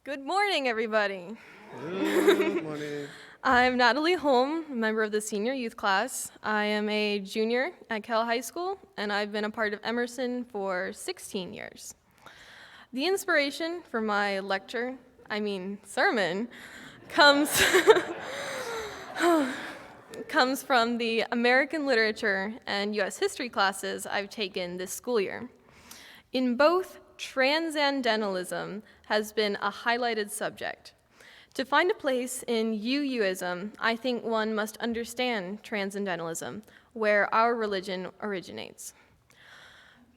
Good morning, everybody. Good morning. I'm Natalie Holm, a member of the senior youth class. I am a junior at Cal High School, and I've been a part of Emerson for 16 years. The inspiration for my sermon, comes from the American literature and U.S. history classes I've taken this school year. In both, transcendentalism has been a highlighted subject. To find a place in UUism, I think one must understand transcendentalism, where our religion originates.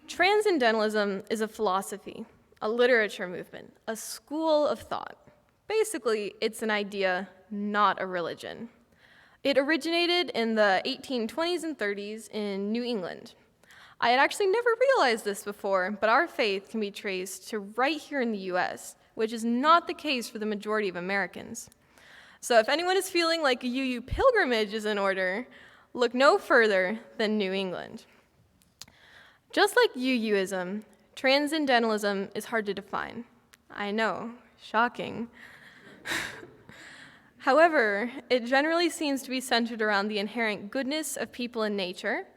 Transcendentalism is a philosophy, a literature movement, a school of thought. Basically, it's an idea, not a religion. It originated in the 1820s and 30s in New England. I had actually never realized this before, but our faith can be traced to right here in the US, which is not the case for the majority of Americans. So if anyone is feeling like a UU pilgrimage is in order, look no further than New England. Just like UUism, transcendentalism is hard to define. I know, shocking. However, it generally seems to be centered around the inherent goodness of people and nature,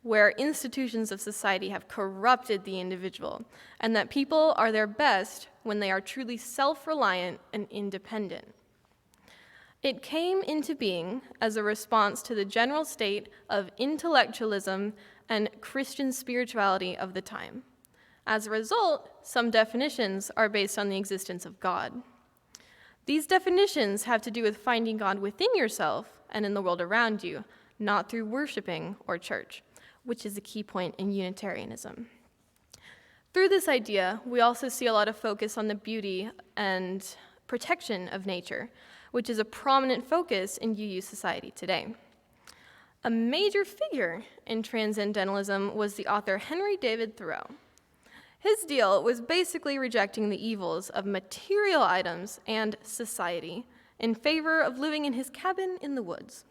where institutions of society have corrupted the individual, and that people are their best when they are truly self-reliant and independent. It came into being as a response to the general state of intellectualism and Christian spirituality of the time. As a result, some definitions are based on the existence of God. These definitions have to do with finding God within yourself and in the world around you, not through worshiping or church, which is a key point in Unitarianism. Through this idea, we also see a lot of focus on the beauty and protection of nature, which is a prominent focus in UU society today. A major figure in transcendentalism was the author Henry David Thoreau. His deal was basically rejecting the evils of material items and society in favor of living in his cabin in the woods,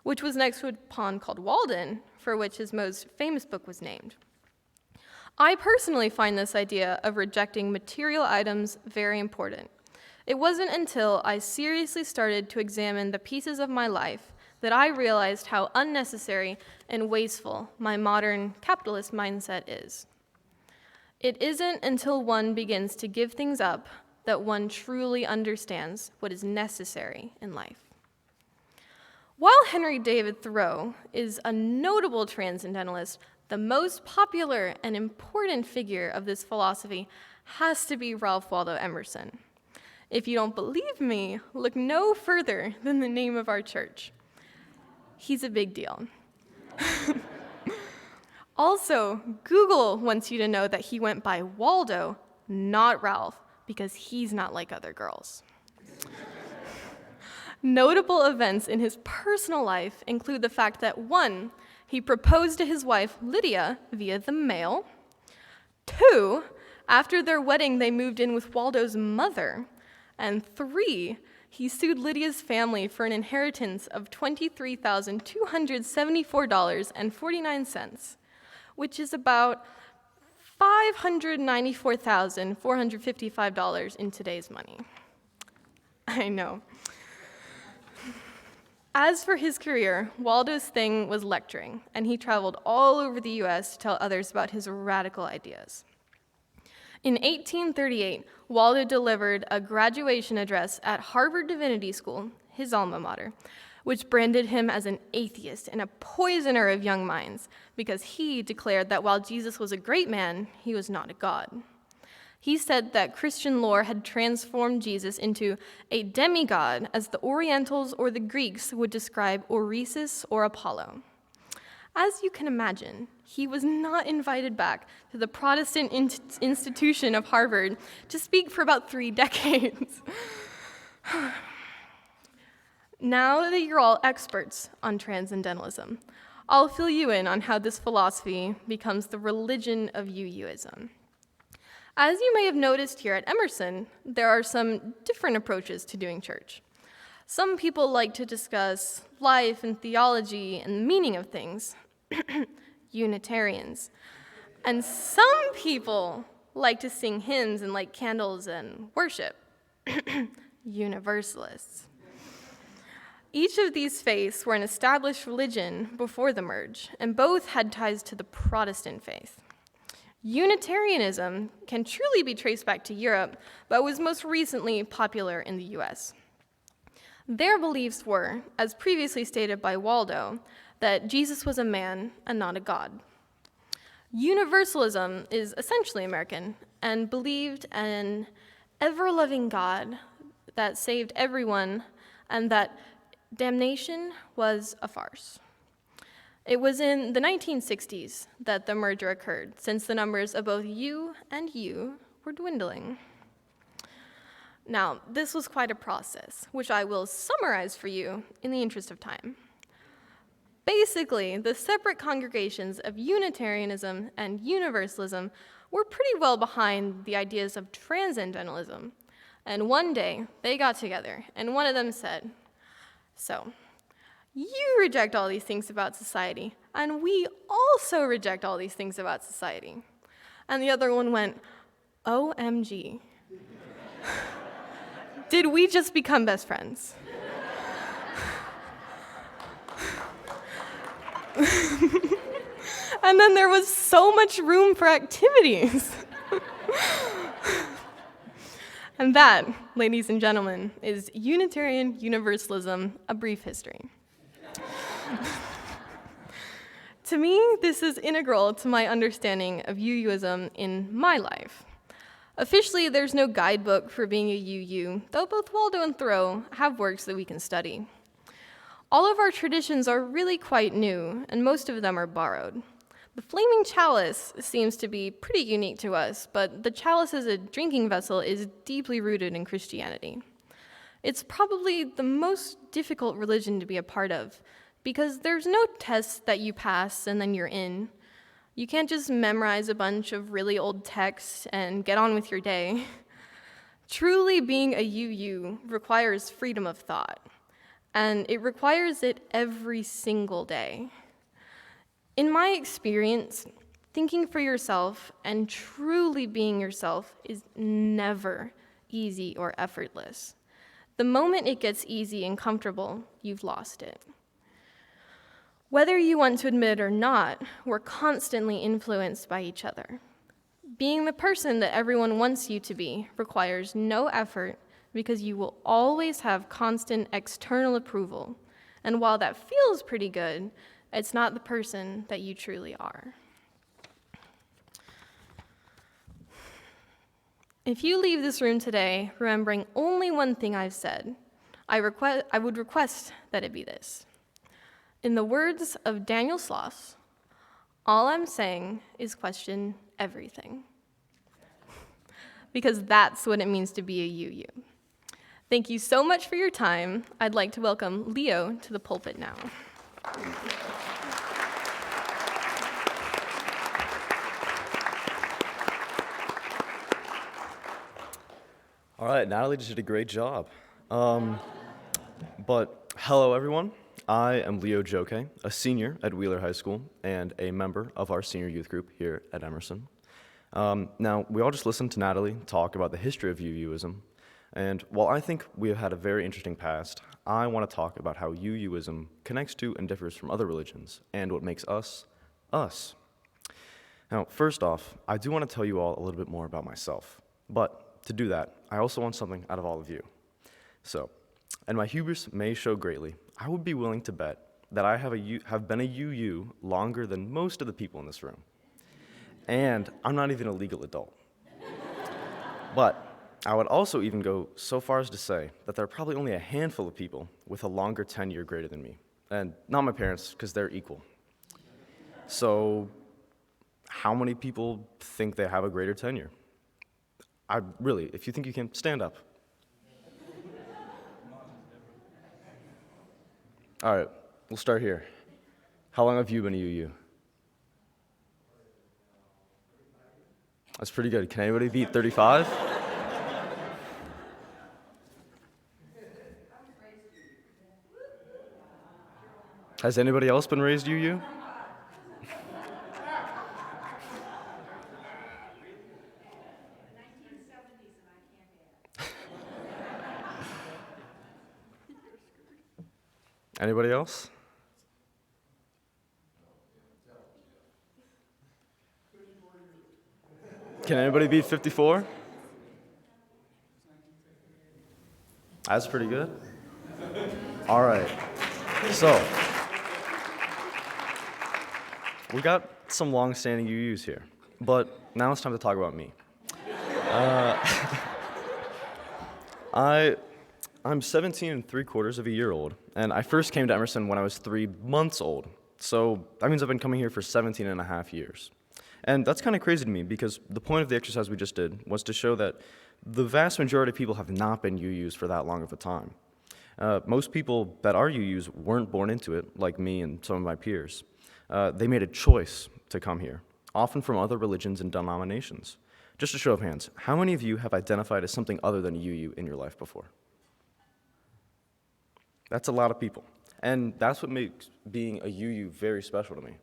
which was next to a pond called Walden, for which his most famous book was named. I personally find this idea of rejecting material items very important. It wasn't until I seriously started to examine the pieces of my life that I realized how unnecessary and wasteful my modern capitalist mindset is. It isn't until one begins to give things up that one truly understands what is necessary in life. While Henry David Thoreau is a notable transcendentalist, the most popular and important figure of this philosophy has to be Ralph Waldo Emerson. If you don't believe me, look no further than the name of our church. He's a big deal. Also, Google wants you to know that he went by Waldo, not Ralph, because he's not like other girls. Notable events in his personal life include the fact that 1, he proposed to his wife, Lydia, via the mail. 2, after their wedding, they moved in with Waldo's mother. And 3, he sued Lydia's family for an inheritance of $23,274.49, which is about $594,455 in today's money. I know. As for his career, Waldo's thing was lecturing, and he traveled all over the US to tell others about his radical ideas. In 1838, Waldo delivered a graduation address at Harvard Divinity School, his alma mater, which branded him as an atheist and a poisoner of young minds, because he declared that while Jesus was a great man, he was not a god. He said that Christian lore had transformed Jesus into a demigod, as the Orientals or the Greeks would describe Orisis or Apollo. As you can imagine, he was not invited back to the Protestant institution of Harvard to speak for about 3 decades. Now that you're all experts on transcendentalism, I'll fill you in on how this philosophy becomes the religion of UUism. As you may have noticed here at Emerson, there are some different approaches to doing church. Some people like to discuss life and theology and the meaning of things, Unitarians. And some people like to sing hymns and light candles and worship, Universalists. Each of these faiths were an established religion before the merge, and both had ties to the Protestant faith. Unitarianism can truly be traced back to Europe, but was most recently popular in the US. Their beliefs were, as previously stated by Waldo, that Jesus was a man and not a god. Universalism is essentially American and believed an ever-loving God that saved everyone and that damnation was a farce. It was in the 1960s that the merger occurred, since the numbers of both you and you were dwindling. Now, this was quite a process, which I will summarize for you in the interest of time. Basically, the separate congregations of Unitarianism and Universalism were pretty well behind the ideas of transcendentalism, and one day they got together, and one of them said, "So, you reject all these things about society, and we also reject all these things about society." And the other one went, "OMG. Did we just become best friends?" And then there was so much room for activities. And that, ladies and gentlemen, is Unitarian Universalism, a brief history. To me, this is integral to my understanding of UUism in my life. Officially, there's no guidebook for being a UU, though both Waldo and Thoreau have works that we can study. All of our traditions are really quite new, and most of them are borrowed. The flaming chalice seems to be pretty unique to us, but the chalice as a drinking vessel is deeply rooted in Christianity. It's probably the most difficult religion to be a part of, because there's no test that you pass and then you're in. You can't just memorize a bunch of really old texts and get on with your day. Truly being a UU requires freedom of thought, and it requires it every single day. In my experience, thinking for yourself and truly being yourself is never easy or effortless. The moment it gets easy and comfortable, you've lost it. Whether you want to admit it or not, we're constantly influenced by each other. Being the person that everyone wants you to be requires no effort because you will always have constant external approval. And while that feels pretty good, it's not the person that you truly are. If you leave this room today remembering only one thing I've said, I would request that it be this. In the words of Daniel Sloss, all I'm saying is question everything. Because that's what it means to be a UU. Thank you so much for your time. I'd like to welcome Leo to the pulpit now. All right, Natalie just did a great job. But hello, everyone. I am Leo Joke, a senior at Wheeler High School and a member of our senior youth group here at Emerson. Now, we all just listened to Natalie talk about the history of UUism, and while I think we have had a very interesting past, I want to talk about how UUism connects to and differs from other religions and what makes us, us. Now, first off, I do want to tell you all a little bit more about myself, but to do that, I also want something out of all of you. So, and my hubris may show greatly, I would be willing to bet that I have been a UU longer than most of the people in this room. And I'm not even a legal adult. But I would also even go so far as to say that there are probably only a handful of people with a longer tenure greater than me. And not my parents, because they're equal. So, how many people think they have a greater tenure? If you think you can, stand up. All right, we'll start here. How long have you been a UU? That's pretty good. Can anybody beat 35? Has anybody else been raised UU? Anybody else? Can anybody beat 54? That's pretty good. All right. So, we got some long-standing UUs here, but now it's time to talk about me. I'm 17 3/4 of a year old, and I first came to Emerson when I was 3 months old. So that means I've been coming here for 17 and a half years. And that's kind of crazy to me because the point of the exercise we just did was to show that the vast majority of people have not been UUs for that long of a time. Most people that are UUs weren't born into it, like me and some of my peers. They made a choice to come here, often from other religions and denominations. Just a show of hands, how many of you have identified as something other than a UU in your life before? That's a lot of people. And that's what makes being a UU very special to me.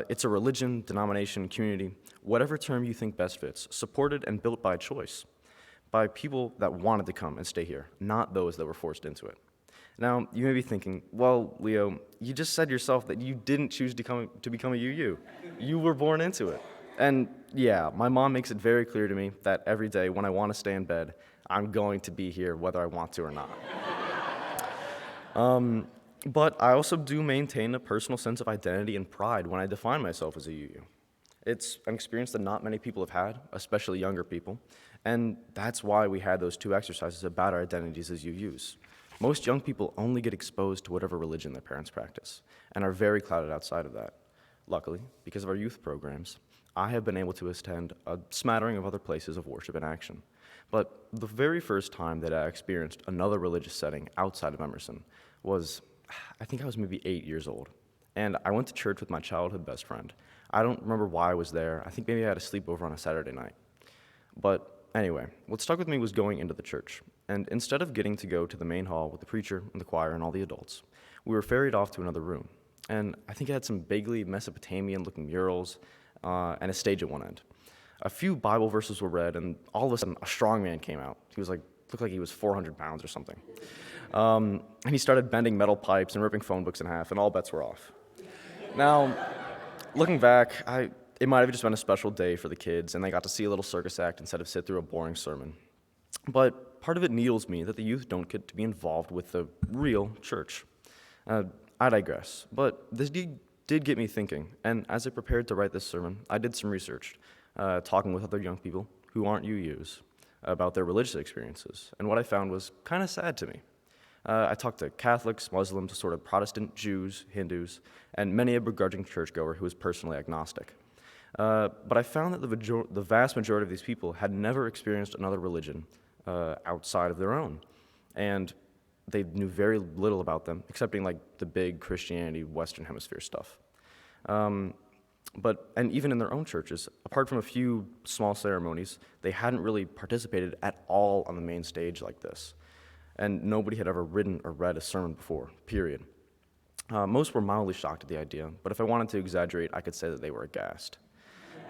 It's a religion, denomination, community, whatever term you think best fits, supported and built by choice, by people that wanted to come and stay here, not those that were forced into it. Now, you may be thinking, well, Leo, you just said yourself that you didn't choose to become a UU. You were born into it. And yeah, my mom makes it very clear to me that every day when I want to stay in bed, I'm going to be here whether I want to or not. But I also do maintain a personal sense of identity and pride when I define myself as a UU. It's an experience that not many people have had, especially younger people, and that's why we had those 2 exercises about our identities as UUs. Most young people only get exposed to whatever religion their parents practice, and are very clouded outside of that. Luckily, because of our youth programs, I have been able to attend a smattering of other places of worship and action. But the very first time that I experienced another religious setting outside of Emerson was, I think I was maybe 8 years old. And I went to church with my childhood best friend. I don't remember why I was there. I think maybe I had a sleepover on a Saturday night. But anyway, what stuck with me was going into the church. And instead of getting to go to the main hall with the preacher and the choir and all the adults, we were ferried off to another room. And I think it had some vaguely Mesopotamian-looking murals and a stage at one end. A few Bible verses were read, and all of a sudden, a strong man came out. He was looked like he was 400 pounds or something. And he started bending metal pipes and ripping phone books in half, and all bets were off. Now, looking back, it might have just been a special day for the kids, and they got to see a little circus act instead of sit through a boring sermon. But part of it needles me that the youth don't get to be involved with the real church. I digress, but this did get me thinking, and as I prepared to write this sermon, I did some research, talking with other young people who aren't UUs about their religious experiences, and what I found was kind of sad to me. I talked to Catholics, Muslims, sort of Protestant, Jews, Hindus, and many a begrudging churchgoer who was personally agnostic. But I found that the vast majority of these people had never experienced another religion outside of their own, and they knew very little about them, excepting like the big Christianity Western Hemisphere stuff. And even in their own churches, apart from a few small ceremonies, they hadn't really participated at all on the main stage like this. And nobody had ever written or read a sermon before, period. Most were mildly shocked at the idea, but if I wanted to exaggerate, I could say that they were aghast.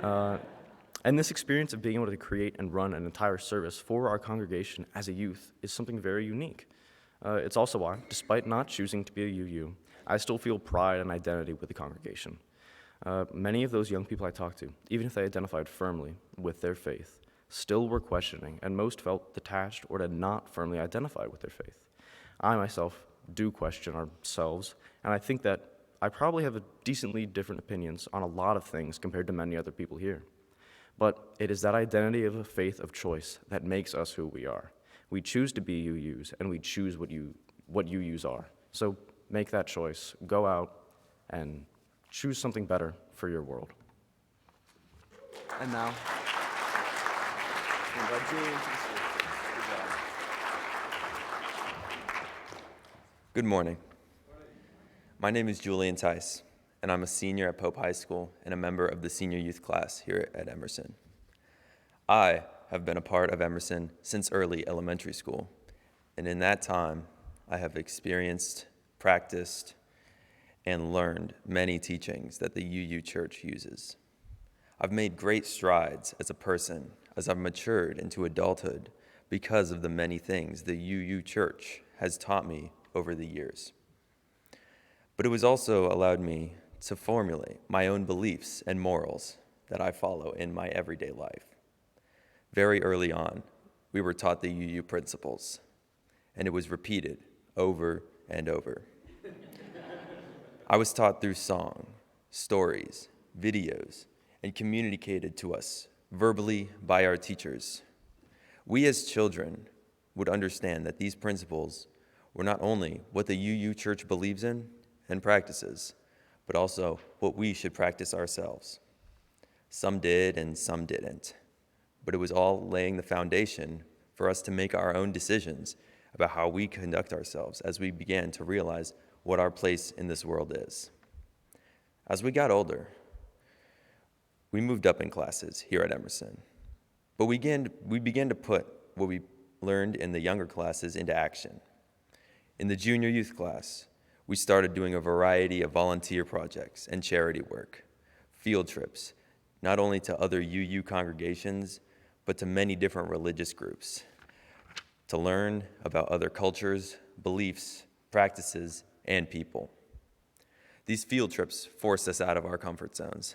And this experience of being able to create and run an entire service for our congregation as a youth is something very unique. It's also why, despite not choosing to be a UU, I still feel pride and identity with the congregation. Many of those young people I talked to, even if they identified firmly with their faith, still were questioning, and most felt detached or did not firmly identify with their faith. I myself do question ourselves, and I think that I probably have decently different opinions on a lot of things compared to many other people here. But it is that identity of a faith of choice that makes us who we are. We choose to be UUs, and we choose what UUs are. So make that choice. Go out and choose something better for your world. And now, I invite Julian to the stage. Good job. Good morning. My name is Julian Tice, and I'm a senior at Pope High School and a member of the senior youth class here at Emerson. I have been a part of Emerson since early elementary school, and in that time, I have experienced, practiced, and learned many teachings that the UU Church uses. I've made great strides as a person as I've matured into adulthood because of the many things the UU Church has taught me over the years. But it was also allowed me to formulate my own beliefs and morals that I follow in my everyday life. Very early on, we were taught the UU principles, and it was repeated over and over. I was taught through song, stories, videos, and communicated to us verbally by our teachers. We as children would understand that these principles were not only what the UU Church believes in and practices, but also what we should practice ourselves. Some did and some didn't, but it was all laying the foundation for us to make our own decisions about how we conduct ourselves as we began to realize what our place in this world is. As we got older, we moved up in classes here at Emerson, but we began to put what we learned in the younger classes into action. In the junior youth class, we started doing a variety of volunteer projects and charity work, field trips, not only to other UU congregations, but to many different religious groups, to learn about other cultures, beliefs, practices, and people. These field trips forced us out of our comfort zones.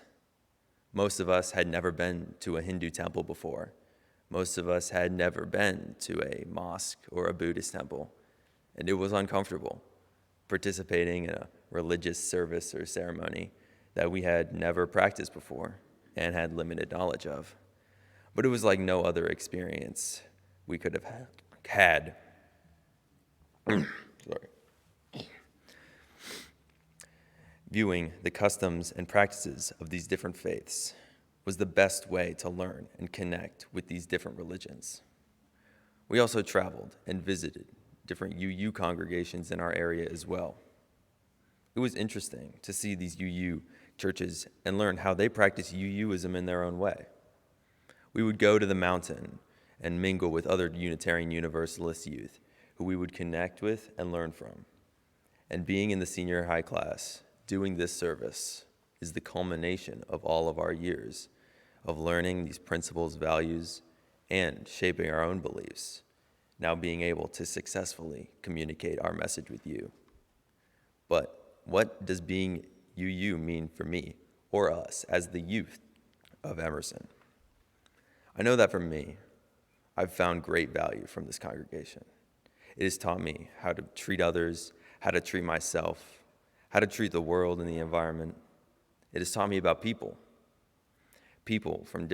Most of us had never been to a Hindu temple before. Most of us had never been to a mosque or a Buddhist temple, and it was uncomfortable participating in a religious service or ceremony that we had never practiced before and had limited knowledge of. But it was like no other experience we could have had. Sorry. Viewing the customs and practices of these different faiths was the best way to learn and connect with these different religions. We also traveled and visited different UU congregations in our area as well. It was interesting to see these UU churches and learn how they practice UUism in their own way. We would go to the mountain and mingle with other Unitarian Universalist youth who we would connect with and learn from. And being in the senior high class, doing this service is the culmination of all of our years of learning these principles, values, and shaping our own beliefs, now being able to successfully communicate our message with you. But what does being UU mean for me or us as the youth of Emerson? I know that for me, I've found great value from this congregation. It has taught me how to treat others, how to treat myself, how to treat the world and the environment. It has taught me about people from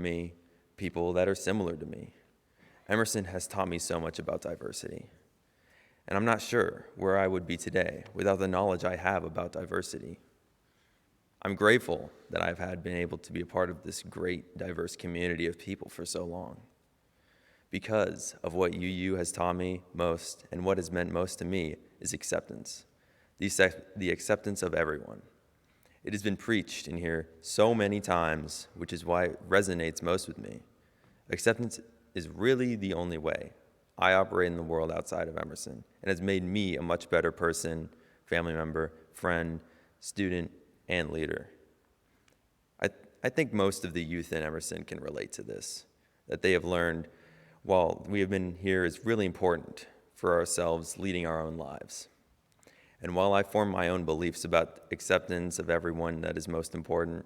me, people that are similar to me. Emerson has taught me so much about diversity. And I'm not sure where I would be today without the knowledge I have about diversity. I'm grateful that I've been able to be a part of this great, diverse community of people for so long. Because of what UU has taught me most and what has meant most to me is acceptance. The acceptance of everyone. It has been preached in here so many times, which is why it resonates most with me. Acceptance is really the only way I operate in the world outside of Emerson, and has made me a much better person, family member, friend, student, and leader. I think most of the youth in Emerson can relate to this, that they have learned while we have been here is really important for ourselves leading our own lives. And while I form my own beliefs about acceptance of everyone that is most important,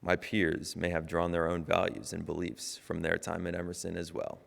my peers may have drawn their own values and beliefs from their time at Emerson as well.